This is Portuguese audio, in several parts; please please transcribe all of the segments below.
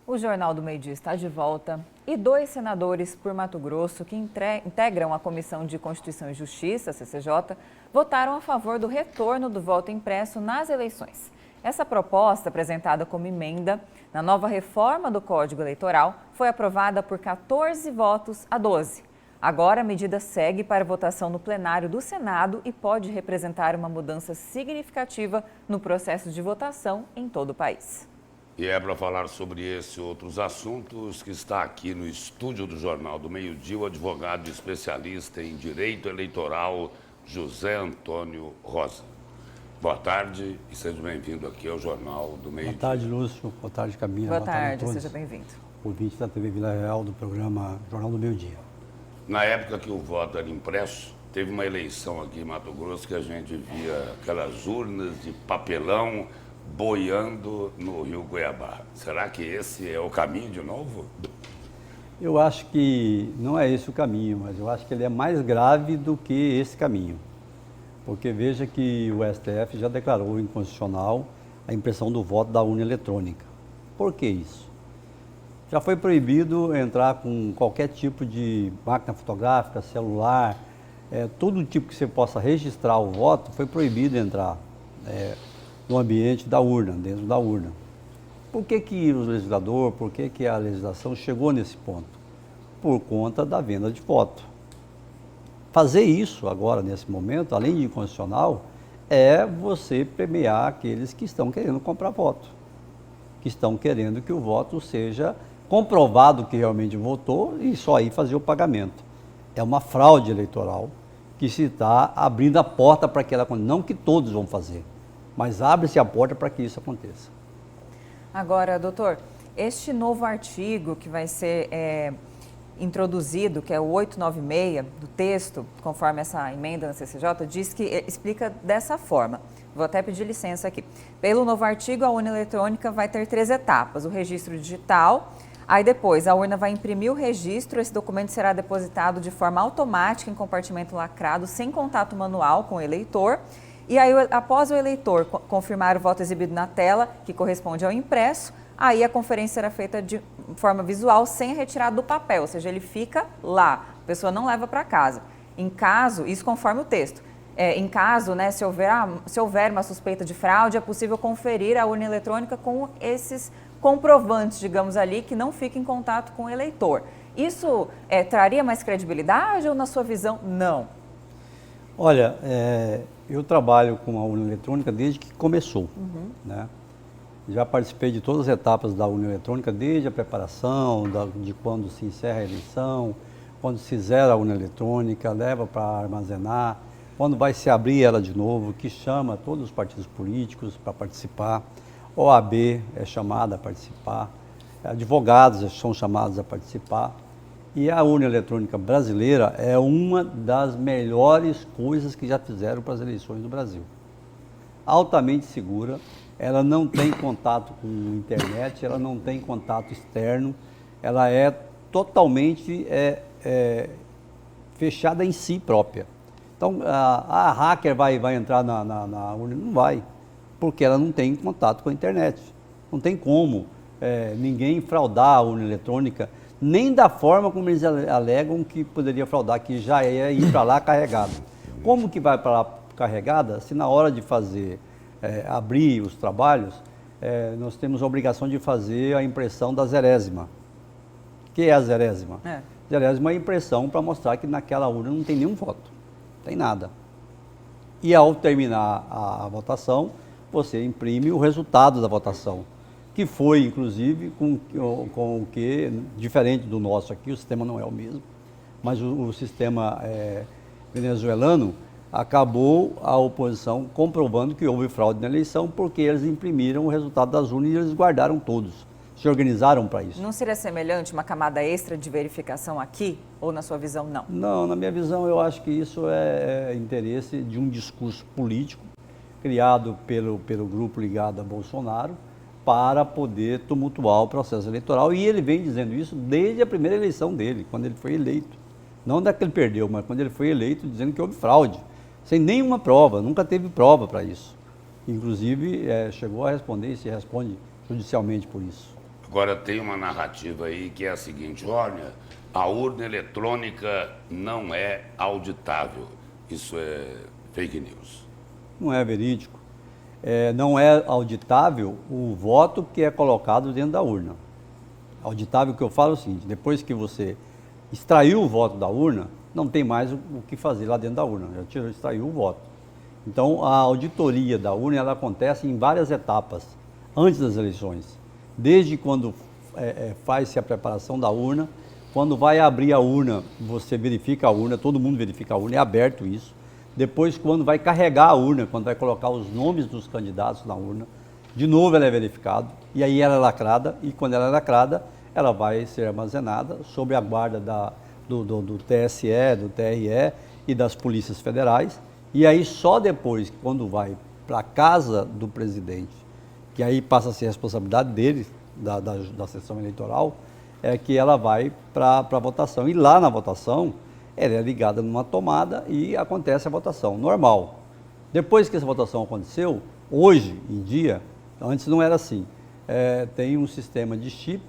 O Jornal do Meio Dia está de volta e 2 senadores por Mato Grosso que integram a Comissão de Constituição e Justiça, CCJ, votaram a favor do retorno do voto impresso nas eleições. Essa proposta, apresentada como emenda na nova reforma do Código Eleitoral, foi aprovada por 14 votos a 12. Agora, a medida segue para votação no plenário do Senado e pode representar uma mudança significativa no processo de votação em todo o país. E é para falar sobre esse e outros assuntos que está aqui no estúdio do Jornal do Meio Dia o advogado especialista em direito eleitoral, José Antônio Rosa. Boa tarde e seja bem-vindo aqui ao Jornal do Meio Dia. Boa tarde, Lúcio. Boa tarde, Camila. Boa tarde, seja bem-vindo. Ouvinte da TV Vila Real do programa Jornal do Meio Dia. Na época que o voto era impresso, teve uma eleição aqui em Mato Grosso que a gente via aquelas urnas de papelão boiando no Rio Goiabá. Será que esse é o caminho de novo? Eu acho que não é esse o caminho, mas eu acho que ele é mais grave do que esse caminho. Porque veja que o STF já declarou inconstitucional a impressão do voto da urna eletrônica. Por que isso? Já foi proibido entrar com qualquer tipo de máquina fotográfica, celular, todo tipo que você possa registrar o voto, foi proibido entrar no ambiente da urna, dentro da urna. Por que o legislador, por que a legislação chegou nesse ponto? Por conta da venda de voto. Fazer isso agora, nesse momento, além de inconstitucional, é você premiar aqueles que estão querendo comprar voto, que estão querendo que o voto seja comprovado que realmente votou e só aí fazer o pagamento. É uma fraude eleitoral que se está abrindo a porta para que ela, não que todos vão fazer, mas abre-se a porta para que isso aconteça. Agora, doutor, este novo artigo que vai ser introduzido, que é o 896 do texto, conforme essa emenda na CCJ, diz que explica dessa forma. Vou até pedir licença aqui. Pelo novo artigo, a urna eletrônica vai ter 3 etapas. O registro digital, aí depois a urna vai imprimir o registro, esse documento será depositado de forma automática em compartimento lacrado, sem contato manual com o eleitor. E aí, após o eleitor confirmar o voto exibido na tela, que corresponde ao impresso, aí a conferência será feita de forma visual, sem a retirada do papel, ou seja, ele fica lá, a pessoa não leva para casa. Em caso, isso conforme o texto, em caso, né, se houver uma suspeita de fraude, é possível conferir a urna eletrônica com esses comprovantes, digamos ali, que não fica em contato com o eleitor. Isso traria mais credibilidade ou, na sua visão, não? Olha, eu trabalho com a urna eletrônica desde que começou, né? Já participei de todas as etapas da urna eletrônica, desde a preparação, de quando se encerra a eleição, quando se zera a urna eletrônica, leva para armazenar, quando vai se abrir ela de novo, que chama todos os partidos políticos para participar, OAB é chamada a participar, advogados são chamados a participar. E a urna eletrônica brasileira é uma das melhores coisas que já fizeram para as eleições do Brasil. Altamente segura, ela não tem contato com a internet, ela não tem contato externo, ela é totalmente fechada em si própria. Então, a hacker vai entrar na urna? Não vai, porque ela não tem contato com a internet. Não tem como ninguém fraudar a urna eletrônica, nem da forma como eles alegam que poderia fraudar, que já ia ir para lá carregado. Como que vai para lá carregada, se na hora de fazer, abrir os trabalhos, nós temos a obrigação de fazer a impressão da zerésima. O que é a zerésima? Zerésima é a impressão para mostrar que naquela urna não tem nenhum voto, não tem nada. E ao terminar a votação, você imprime o resultado da votação, que foi, inclusive, com o que, diferente do nosso aqui, o sistema não é o mesmo, mas o sistema venezuelano acabou a oposição comprovando que houve fraude na eleição, porque eles imprimiram o resultado das urnas e eles guardaram todos, se organizaram para isso. Não seria semelhante uma camada extra de verificação aqui, ou na sua visão não? Não, na minha visão eu acho que isso é interesse de um discurso político, criado pelo grupo ligado a Bolsonaro, para poder tumultuar o processo eleitoral, e ele vem dizendo isso desde a primeira eleição dele, quando ele foi eleito. Não da que ele perdeu, mas quando ele foi eleito, dizendo que houve fraude, sem nenhuma prova, nunca teve prova para isso. Inclusive, chegou a responder e se responde judicialmente por isso. Agora tem uma narrativa aí que é a seguinte, olha, a urna eletrônica não é auditável. Isso é fake news. Não é verídico. Não é auditável o voto que é colocado dentro da urna. Auditável que eu falo é o seguinte, depois que você extraiu o voto da urna, não tem mais o que fazer lá dentro da urna, extraiu o voto. Então, a auditoria da urna ela acontece em várias etapas, antes das eleições. Desde quando faz-se a preparação da urna, quando vai abrir a urna, você verifica a urna, todo mundo verifica a urna, é aberto isso. Depois, quando vai carregar a urna, quando vai colocar os nomes dos candidatos na urna, de novo ela é verificada, e aí ela é lacrada, e quando ela é lacrada, ela vai ser armazenada sob a guarda do TSE, do TRE e das polícias federais, e aí só depois, quando vai para a casa do presidente, que aí passa a ser a responsabilidade dele, da sessão eleitoral, é que ela vai para a votação. E lá na votação, ela é ligada numa tomada e acontece a votação normal. Depois que essa votação aconteceu, hoje em dia, antes não era assim, tem um sistema de chip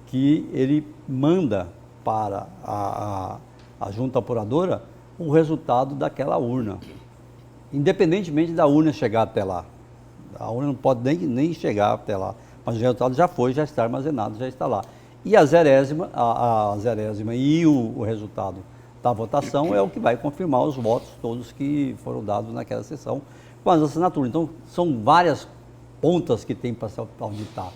que ele manda para a junta apuradora o resultado daquela urna, independentemente da urna chegar até lá. A urna não pode nem chegar até lá, mas o resultado já foi, já está armazenado, já está lá. E a zerésima e o resultado da votação é o que vai confirmar os votos todos que foram dados naquela sessão com as assinaturas. Então, são várias pontas que tem para se auditar.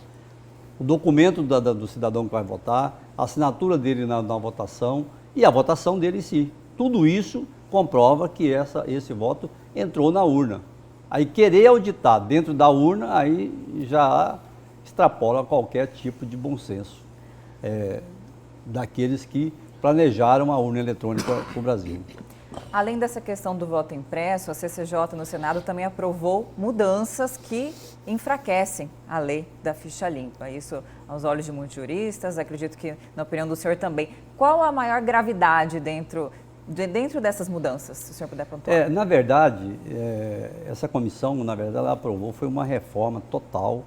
O documento do cidadão que vai votar, a assinatura dele na votação e a votação dele em si. Tudo isso comprova que esse voto entrou na urna. Aí querer auditar dentro da urna, aí já extrapola qualquer tipo de bom senso daqueles que planejaram a urna eletrônica para o Brasil. Além dessa questão do voto impresso, a CCJ no Senado também aprovou mudanças que enfraquecem a lei da ficha limpa. Isso aos olhos de muitos juristas, acredito que na opinião do senhor também. Qual a maior gravidade dentro dessas mudanças, se o senhor puder pontuar? Na verdade, essa comissão, ela aprovou, foi uma reforma total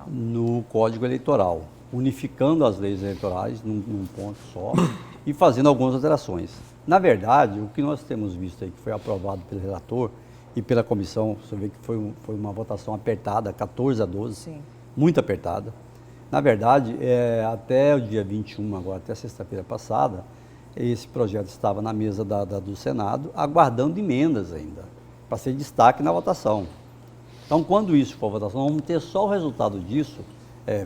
no Código Eleitoral, unificando as leis eleitorais num ponto só e fazendo algumas alterações. Na verdade, o que nós temos visto aí, que foi aprovado pelo relator e pela comissão, você vê que foi uma votação apertada, 14-12, Sim. Muito apertada. Na verdade, até o dia 21, agora até sexta-feira passada, esse projeto estava na mesa do Senado, aguardando emendas ainda, para ser destaque na votação. Então, quando isso for a votação, nós vamos ter só o resultado disso,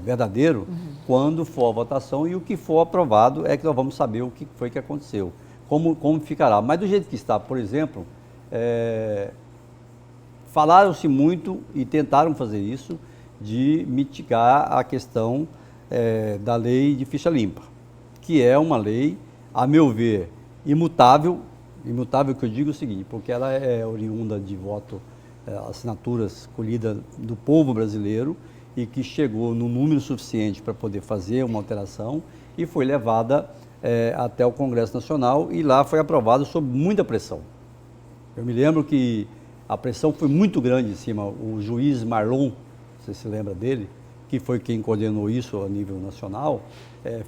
verdadeiro, quando for a votação, e o que for aprovado é que nós vamos saber o que foi que aconteceu, como ficará. Mas do jeito que está, por exemplo, falaram-se muito e tentaram fazer isso, de mitigar a questão da lei de ficha limpa, que é uma lei, a meu ver, imutável que eu digo o seguinte, porque ela é oriunda de voto, assinaturas colhidas do povo brasileiro e que chegou no número suficiente para poder fazer uma alteração e foi levada até o Congresso Nacional e lá foi aprovado sob muita pressão. Eu me lembro que a pressão foi muito grande em cima, o juiz Marlon, você se lembra dele, que foi quem coordenou isso a nível nacional,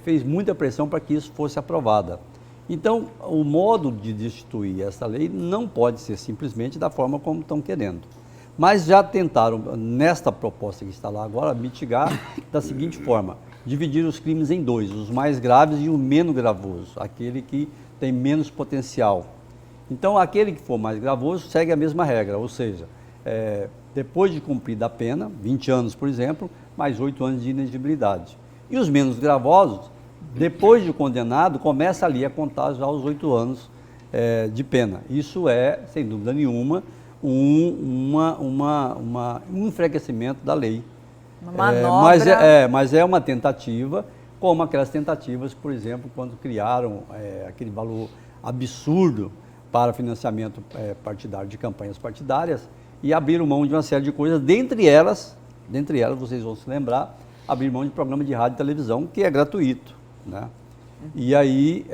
fez muita pressão para que isso fosse aprovada. Então, o modo de destituir essa lei não pode ser simplesmente da forma como estão querendo. Mas já tentaram, nesta proposta que está lá agora, mitigar da seguinte forma, dividir os crimes em dois, os mais graves e o menos gravoso, aquele que tem menos potencial. Então, aquele que for mais gravoso segue a mesma regra, ou seja, depois de cumprida a pena, 20 anos, por exemplo, mais 8 anos de inexigibilidade. E os menos gravosos, depois de condenado, começa ali a contar já os 8 anos de pena. Isso é, sem dúvida nenhuma, um enfraquecimento da lei. Uma manobra. Mas é uma tentativa, como aquelas tentativas, por exemplo, quando criaram aquele valor absurdo para financiamento partidário de campanhas partidárias e abriram mão de uma série de coisas, dentre elas, vocês vão se lembrar, abrir mão de programa de rádio e televisão, que é gratuito, né? E aí,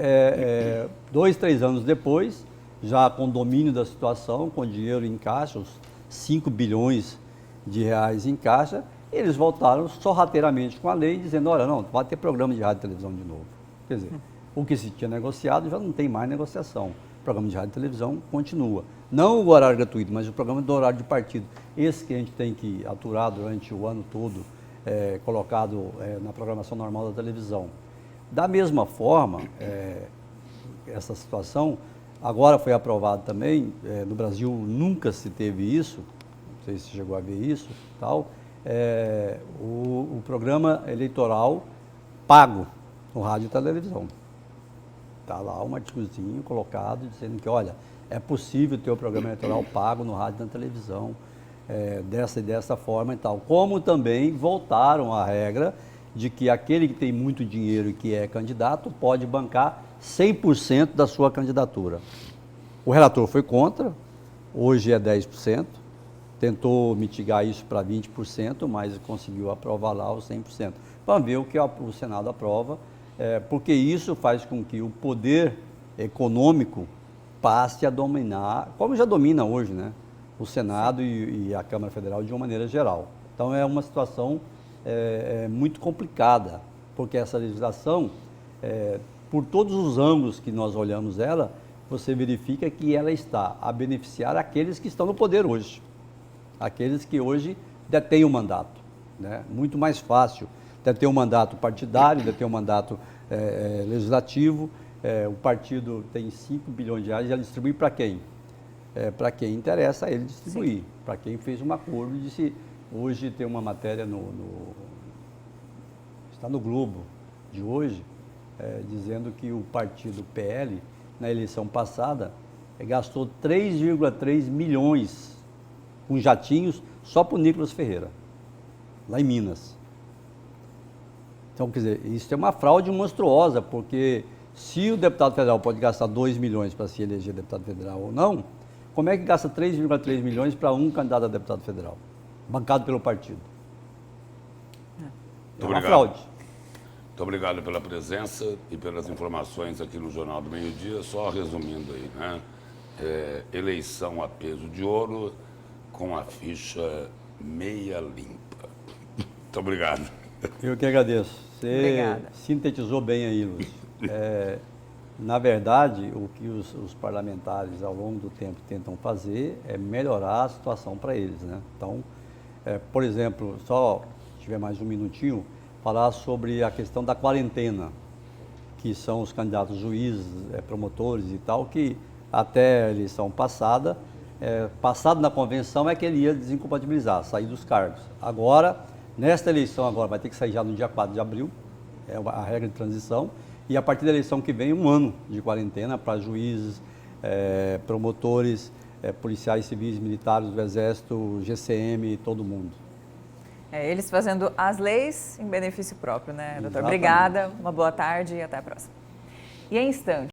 2, 3 anos depois, já com domínio da situação, com dinheiro em caixa, os 5 bilhões de reais em caixa, Eles voltaram sorrateiramente com a lei, dizendo, olha, não, vai ter programa de rádio e televisão de novo. Quer dizer, o que se tinha negociado já não tem mais negociação. O programa de rádio e televisão continua. Não o horário gratuito, mas o programa do horário de partido. Esse que a gente tem que aturar durante o ano todo, colocado na programação normal da televisão. Da mesma forma, essa situação, agora foi aprovado também, no Brasil nunca se teve isso, não sei se chegou a ver isso, tal, o programa eleitoral pago no rádio e televisão. Está lá um artigozinho colocado dizendo que, olha, é possível ter o programa eleitoral pago no rádio e na televisão, dessa e dessa forma e tal. Como também voltaram à regra de que aquele que tem muito dinheiro e que é candidato pode bancar 100% da sua candidatura. O relator foi contra, hoje é 10%, tentou mitigar isso para 20%, mas conseguiu aprovar lá os 100%. Vamos ver o que o Senado aprova, porque isso faz com que o poder econômico passe a dominar, como já domina hoje, né, o Senado e a Câmara Federal de uma maneira geral. Então é uma situação muito complicada, porque essa legislação, por todos os ângulos que nós olhamos ela, você verifica que ela está a beneficiar aqueles que estão no poder hoje, aqueles que hoje detêm o mandato, né? Muito mais fácil deter um mandato partidário, deter um mandato legislativo. O partido tem 5 bilhões de reais e ele distribui para quem? Para quem interessa a ele distribuir, para quem fez um acordo e disse. Hoje tem uma matéria está no Globo de hoje, dizendo que o partido PL, na eleição passada, gastou 3,3 milhões com jatinhos só para o Nicolas Ferreira, lá em Minas. Então, quer dizer, isso é uma fraude monstruosa, porque se o deputado federal pode gastar 2 milhões para se eleger deputado federal ou não, como é que gasta 3,3 milhões para um candidato a deputado federal? Bancado pelo partido. É uma fraude. Muito obrigado pela presença e pelas informações aqui no Jornal do Meio-Dia. Só resumindo aí, né? Eleição a peso de ouro com a ficha meia limpa. Muito obrigado. Eu que agradeço. Você Obrigada. sintetizou bem aí, Lúcio. Na verdade, o que os parlamentares ao longo do tempo tentam fazer é melhorar a situação para eles, né? Então, por exemplo, só se tiver mais um minutinho, falar sobre a questão da quarentena, que são os candidatos juízes, promotores e tal, que até a eleição passada, passado na convenção, é que ele ia desincompatibilizar, sair dos cargos. Agora, nesta eleição agora, vai ter que sair já no dia 4 de abril, é a regra de transição, e a partir da eleição que vem, 1 ano de quarentena para juízes, promotores, policiais civis, militares do Exército, GCM, todo mundo. Eles fazendo as leis em benefício próprio, né, doutor? Exatamente. Obrigada, uma boa tarde e até a próxima. E em instante.